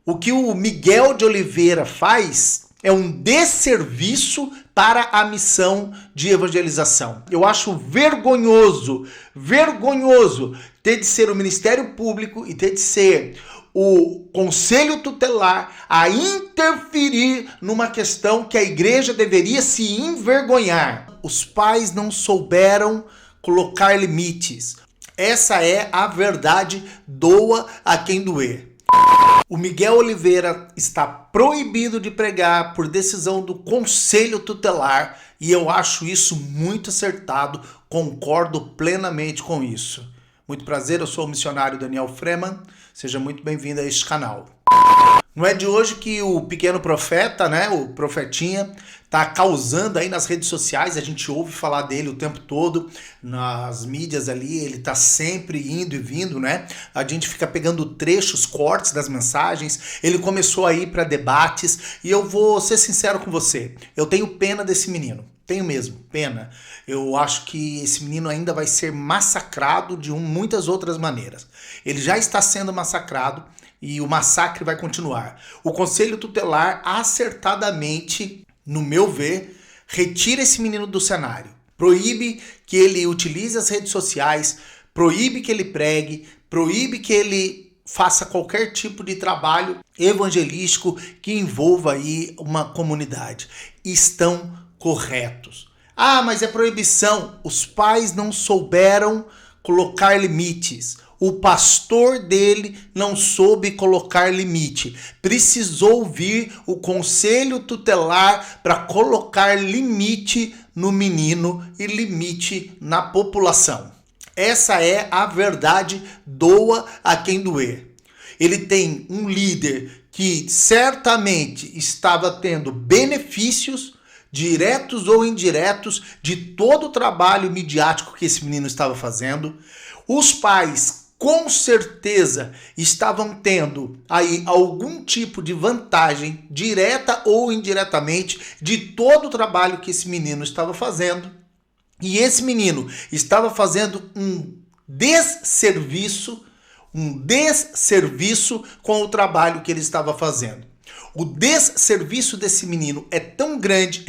O que o Miguel de Oliveira faz é um desserviço para a missão de evangelização. Eu acho vergonhoso ter de ser o Ministério Público e ter de ser o Conselho Tutelar a interferir numa questão que a igreja deveria se envergonhar. Os pais não souberam colocar limites. Essa é a verdade, doa a quem doer. O Miguel Oliveira está proibido de pregar por decisão do Conselho Tutelar e eu acho isso muito acertado, concordo plenamente com isso. Muito prazer, eu sou o missionário Daniel Freeman, seja muito bem-vindo a este canal. Não é de hoje que o pequeno profeta, o profetinha, está causando aí nas redes sociais, a gente ouve falar dele o tempo todo, nas mídias ali, ele está sempre indo e vindo, A gente fica pegando trechos, cortes das mensagens, ele começou a ir para debates, e eu vou ser sincero com você, eu tenho pena desse menino, tenho mesmo, pena. Eu acho que esse menino ainda vai ser massacrado de muitas outras maneiras. Ele já está sendo massacrado, e o massacre vai continuar. O Conselho Tutelar acertadamente, no meu ver, retira esse menino do cenário. Proíbe que ele utilize as redes sociais, proíbe que ele pregue, proíbe que ele faça qualquer tipo de trabalho evangelístico que envolva aí uma comunidade. Estão corretos. Ah, mas é proibição. Os pais não souberam colocar limites. O pastor dele não soube colocar limite. Precisou vir o Conselho Tutelar para colocar limite no menino e limite na população. Essa é a verdade, doa a quem doer. Ele tem um líder que certamente estava tendo benefícios, diretos ou indiretos, de todo o trabalho midiático que esse menino estava fazendo. Os pais com certeza estavam tendo aí algum tipo de vantagem, direta ou indiretamente, de todo o trabalho que esse menino estava fazendo. E esse menino estava fazendo um desserviço com o trabalho que ele estava fazendo. O desserviço desse menino é tão grande,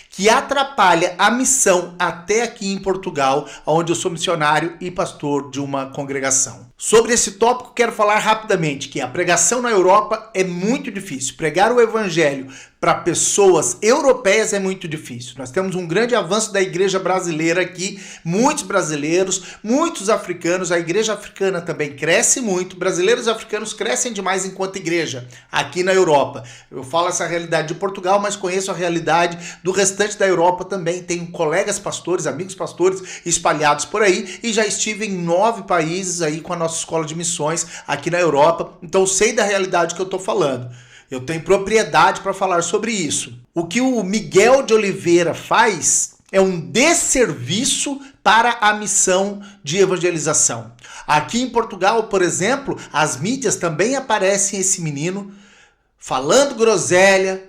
que atrapalha a missão até aqui em Portugal, onde eu sou missionário e pastor de uma congregação. Sobre esse tópico, quero falar rapidamente que a pregação na Europa é muito difícil. Pregar o evangelho para pessoas europeias é muito difícil. Nós temos um grande avanço da igreja brasileira aqui, muitos brasileiros, muitos africanos, a igreja africana também cresce muito, brasileiros e africanos crescem demais enquanto igreja aqui na Europa. Eu falo essa realidade de Portugal, mas conheço a realidade do restante da Europa também. Tenho colegas pastores, amigos pastores espalhados por aí e já estive em 9 países aí com a nossa escola de missões aqui na Europa, então sei da realidade que eu estou falando. Eu tenho propriedade para falar sobre isso. O que o Miguel de Oliveira faz é um desserviço para a missão de evangelização. Aqui em Portugal, por exemplo, as mídias também aparecem esse menino falando groselha,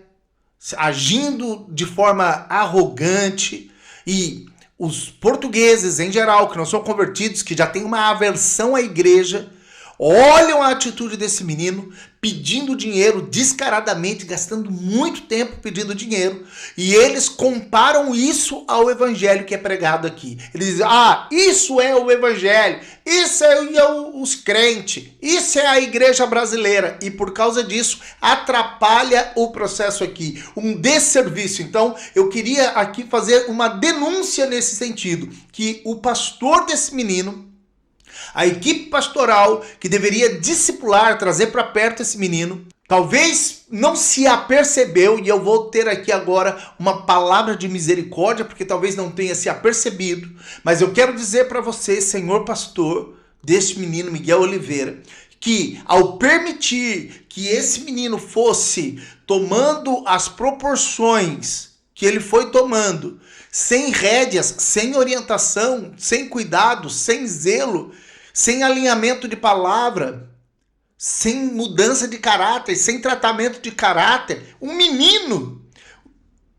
agindo de forma arrogante, e os portugueses em geral, que não são convertidos, que já têm uma aversão à igreja, olham a atitude desse menino pedindo dinheiro descaradamente, gastando muito tempo pedindo dinheiro, e eles comparam isso ao evangelho que é pregado aqui. Eles dizem, isso é o evangelho, isso é os crentes, isso é a igreja brasileira, e por causa disso atrapalha o processo aqui, um desserviço. Então eu queria aqui fazer uma denúncia nesse sentido, que o pastor desse menino, a equipe pastoral que deveria discipular, trazer para perto esse menino, talvez não se apercebeu, e eu vou ter aqui agora uma palavra de misericórdia, porque talvez não tenha se apercebido, mas eu quero dizer para você, senhor pastor deste menino Miguel Oliveira, que ao permitir que esse menino fosse tomando as proporções que ele foi tomando, sem rédeas, sem orientação, sem cuidado, sem zelo, sem alinhamento de palavra, sem mudança de caráter, sem tratamento de caráter, um menino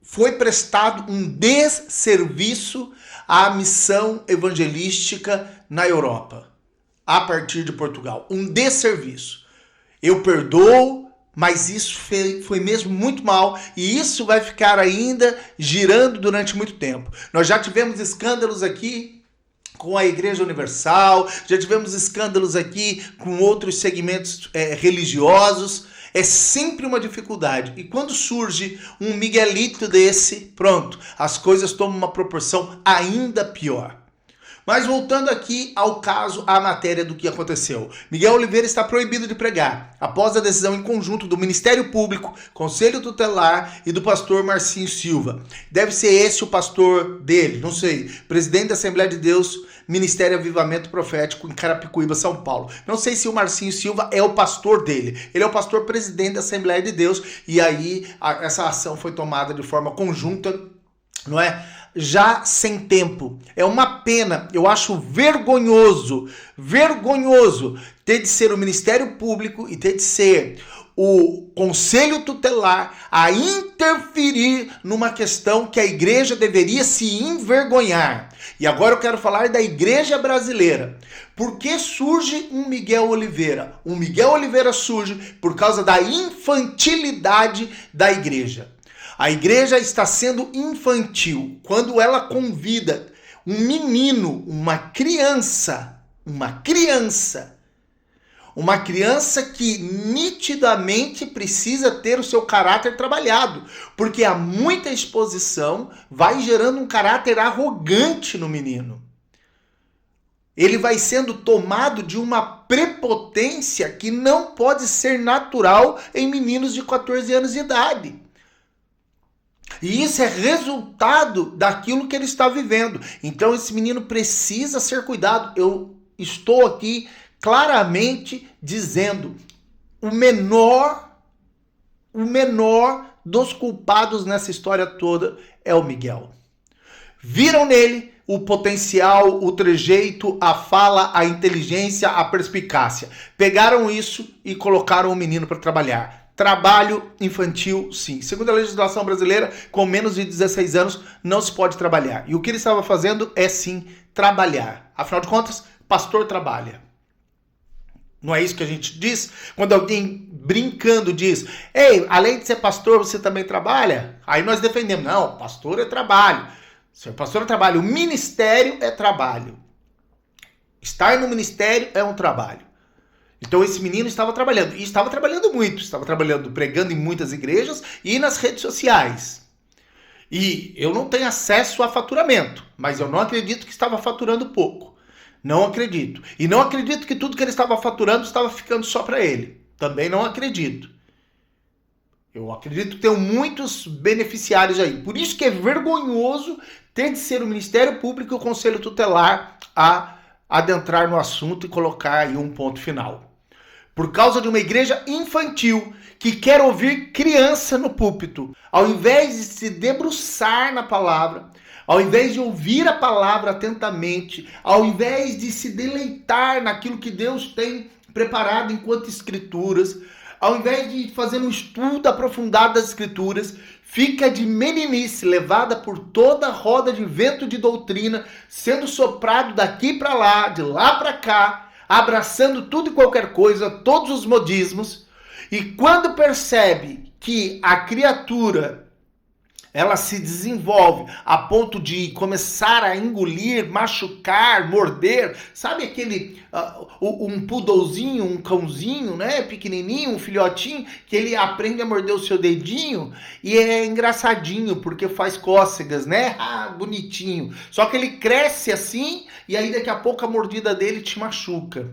foi prestado um desserviço à missão evangelística na Europa, a partir de Portugal. Um desserviço. Eu perdoo, mas isso foi mesmo muito mal e isso vai ficar ainda girando durante muito tempo. Nós já tivemos escândalos aqui com a Igreja Universal, já tivemos escândalos aqui com outros segmentos religiosos. É sempre uma dificuldade. E quando surge um Miguelito desse, pronto, as coisas tomam uma proporção ainda pior. Mas voltando aqui ao caso, à matéria do que aconteceu. Miguel Oliveira está proibido de pregar, após a decisão em conjunto do Ministério Público, Conselho Tutelar e do pastor Marcinho Silva. Deve ser esse o pastor dele, não sei, presidente da Assembleia de Deus, Ministério Avivamento Profético em Carapicuíba, São Paulo. Não sei se o Marcinho Silva é o pastor dele. Ele é o pastor presidente da Assembleia de Deus e aí essa ação foi tomada de forma conjunta, não é? Já sem tempo. É uma pena, eu acho vergonhoso ter de ser o Ministério Público e ter de ser o Conselho Tutelar a interferir numa questão que a igreja deveria se envergonhar. E agora eu quero falar da igreja brasileira. Por que surge um Miguel Oliveira? Um Miguel Oliveira surge por causa da infantilidade da igreja. A igreja está sendo infantil quando ela convida um menino, uma criança que nitidamente precisa ter o seu caráter trabalhado, porque há muita exposição, vai gerando um caráter arrogante no menino. Ele vai sendo tomado de uma prepotência que não pode ser natural em meninos de 14 anos de idade. E isso é resultado daquilo que ele está vivendo. Então esse menino precisa ser cuidado. Eu estou aqui claramente dizendo, o menor dos culpados nessa história toda é o Miguel. Viram nele o potencial, o trejeito, a fala, a inteligência, a perspicácia. Pegaram isso e colocaram o menino para trabalhar. Trabalho infantil, sim. Segundo a legislação brasileira, com menos de 16 anos, não se pode trabalhar. E o que ele estava fazendo é, sim, trabalhar. Afinal de contas, pastor trabalha. Não é isso que a gente diz? Quando alguém brincando diz, ei, além de ser pastor, você também trabalha? Aí nós defendemos, não, pastor é trabalho. Ser pastor é trabalho. O ministério é trabalho. Estar no ministério é um trabalho. Então esse menino estava trabalhando, e estava trabalhando muito, estava trabalhando, pregando em muitas igrejas e nas redes sociais. E eu não tenho acesso a faturamento, mas eu não acredito que estava faturando pouco. Não acredito. E não acredito que tudo que ele estava faturando estava ficando só para ele. Também não acredito. Eu acredito que tem muitos beneficiários aí. Por isso que é vergonhoso ter de ser o Ministério Público e o Conselho Tutelar a adentrar no assunto e colocar aí um ponto final. Por causa de uma igreja infantil que quer ouvir criança no púlpito, ao invés de se debruçar na palavra, ao invés de ouvir a palavra atentamente, ao invés de se deleitar naquilo que Deus tem preparado enquanto escrituras, ao invés de fazer um estudo aprofundado das escrituras, fica de meninice, levada por toda a roda de vento de doutrina, sendo soprado daqui para lá, de lá para cá, abraçando tudo e qualquer coisa, todos os modismos, e quando percebe que a criatura ela se desenvolve a ponto de começar a engolir, machucar, morder, sabe aquele um poodlezinho, um cãozinho, né, pequenininho, um filhotinho, que ele aprende a morder o seu dedinho e é engraçadinho porque faz cócegas, né, bonitinho, só que ele cresce assim e aí daqui a pouco a mordida dele te machuca.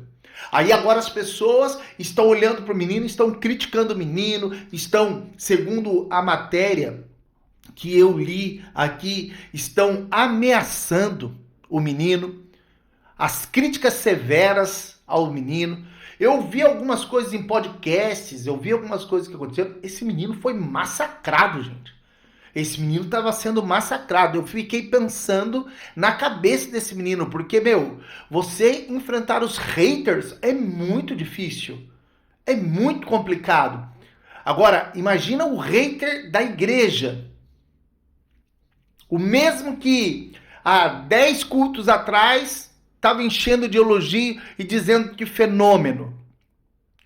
Aí agora as pessoas estão olhando para o menino, estão criticando o menino, estão, segundo a matéria que eu li aqui, estão ameaçando o menino, as críticas severas ao menino. Eu vi algumas coisas em podcasts, eu vi algumas coisas que aconteceram. Esse menino foi massacrado, gente. Esse menino estava sendo massacrado. Eu fiquei pensando na cabeça desse menino, porque, você enfrentar os haters é muito difícil. É muito complicado. Agora, imagina o hater da igreja. O mesmo que há 10 cultos atrás estava enchendo de elogio e dizendo que fenômeno.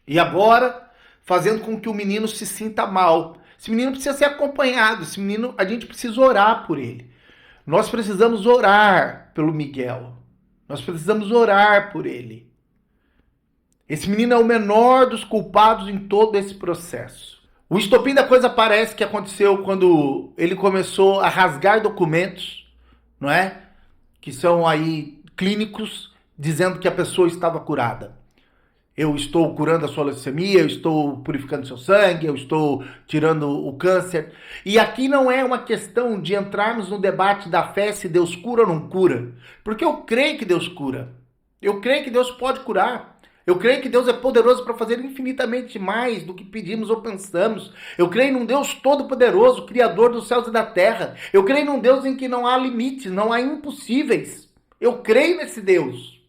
E agora fazendo com que o menino se sinta mal. Esse menino precisa ser acompanhado, esse menino, a gente precisa orar por ele. Nós precisamos orar pelo Miguel. Nós precisamos orar por ele. Esse menino é o menor dos culpados em todo esse processo. O estopim da coisa parece que aconteceu quando ele começou a rasgar documentos, não é? Que são aí clínicos, dizendo que a pessoa estava curada. Eu estou curando a sua leucemia, eu estou purificando seu sangue, eu estou tirando o câncer. E aqui não é uma questão de entrarmos no debate da fé se Deus cura ou não cura. Porque eu creio que Deus cura. Eu creio que Deus pode curar. Eu creio que Deus é poderoso para fazer infinitamente mais do que pedimos ou pensamos. Eu creio num Deus todo-poderoso, criador dos céus e da terra. Eu creio num Deus em que não há limites, não há impossíveis. Eu creio nesse Deus.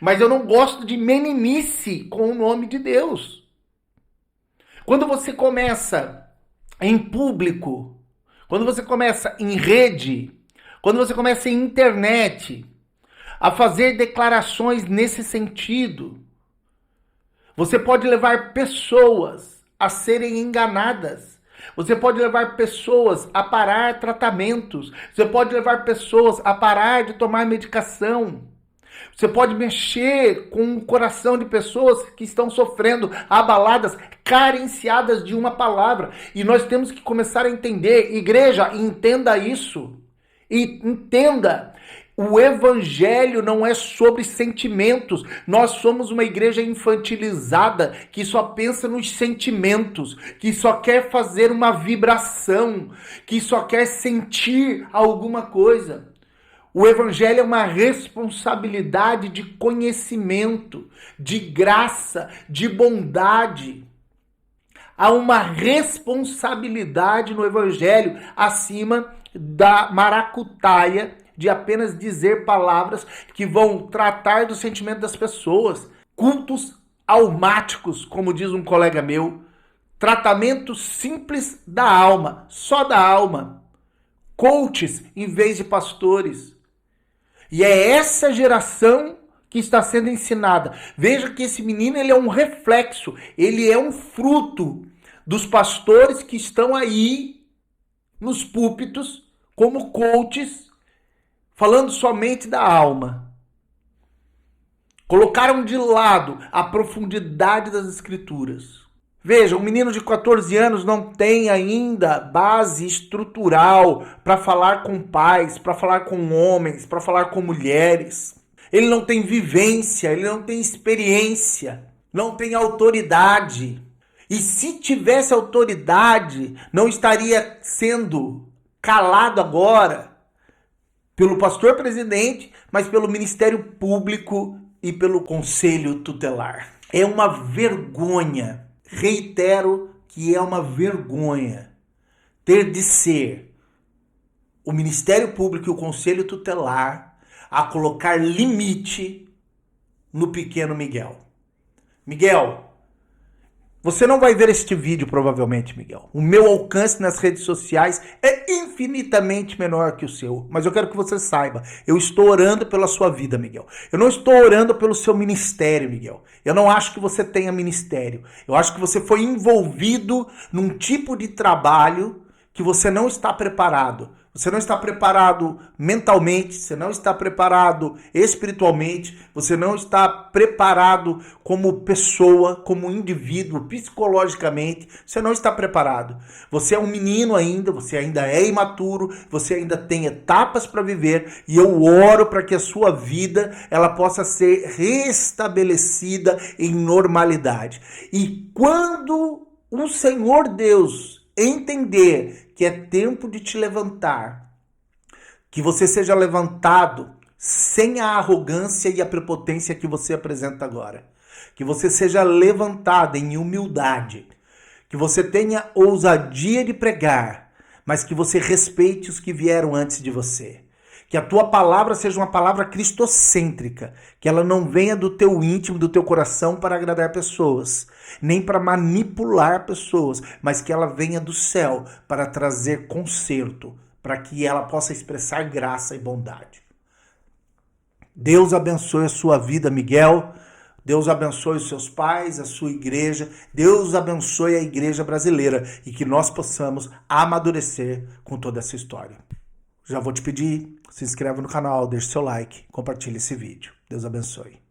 Mas eu não gosto de meninice com o nome de Deus. Quando você começa em público, quando você começa em rede, quando você começa em internet a fazer declarações nesse sentido, você pode levar pessoas a serem enganadas. Você pode levar pessoas a parar tratamentos. Você pode levar pessoas a parar de tomar medicação. Você pode mexer com o coração de pessoas que estão sofrendo, abaladas, carenciadas de uma palavra. E nós temos que começar a entender. Igreja, entenda isso. E entenda. O evangelho não é sobre sentimentos. Nós somos uma igreja infantilizada que só pensa nos sentimentos, que só quer fazer uma vibração, que só quer sentir alguma coisa. O evangelho é uma responsabilidade de conhecimento, de graça, de bondade. Há uma responsabilidade no evangelho acima da maracutaia de apenas dizer palavras que vão tratar do sentimento das pessoas. Cultos almáticos, como diz um colega meu. Tratamento simples da alma, só da alma. Coaches em vez de pastores. E é essa geração que está sendo ensinada. Veja que esse menino ele é um reflexo, ele é um fruto dos pastores que estão aí nos púlpitos como coaches, falando somente da alma. Colocaram de lado a profundidade das escrituras. Veja, um menino de 14 anos não tem ainda base estrutural para falar com pais, para falar com homens, para falar com mulheres. Ele não tem vivência, ele não tem experiência, não tem autoridade. E se tivesse autoridade, não estaria sendo calado agora pelo pastor presidente, mas pelo Ministério Público e pelo Conselho Tutelar. É uma vergonha. Reitero que é uma vergonha ter de ser o Ministério Público e o Conselho Tutelar a colocar limite no pequeno Miguel. Miguel, você não vai ver este vídeo provavelmente, Miguel. O meu alcance nas redes sociais é infinitamente menor que o seu. Mas eu quero que você saiba, eu estou orando pela sua vida, Miguel. Eu não estou orando pelo seu ministério, Miguel. Eu não acho que você tenha ministério. Eu acho que você foi envolvido num tipo de trabalho que você não está preparado. Você não está preparado mentalmente, você não está preparado espiritualmente, você não está preparado como pessoa, como indivíduo, psicologicamente, você não está preparado. Você é um menino ainda, você ainda é imaturo, você ainda tem etapas para viver e eu oro para que a sua vida ela possa ser restabelecida em normalidade. E quando o Senhor Deus entender que é tempo de te levantar, que você seja levantado sem a arrogância e a prepotência que você apresenta agora, que você seja levantado em humildade, que você tenha ousadia de pregar, mas que você respeite os que vieram antes de você. Que a tua palavra seja uma palavra cristocêntrica, que ela não venha do teu íntimo, do teu coração para agradar pessoas, nem para manipular pessoas, mas que ela venha do céu para trazer conserto, para que ela possa expressar graça e bondade. Deus abençoe a sua vida, Miguel. Deus abençoe os seus pais, a sua igreja. Deus abençoe a igreja brasileira e que nós possamos amadurecer com toda essa história. Já vou te pedir, se inscreve no canal, deixe seu like, compartilhe esse vídeo. Deus abençoe.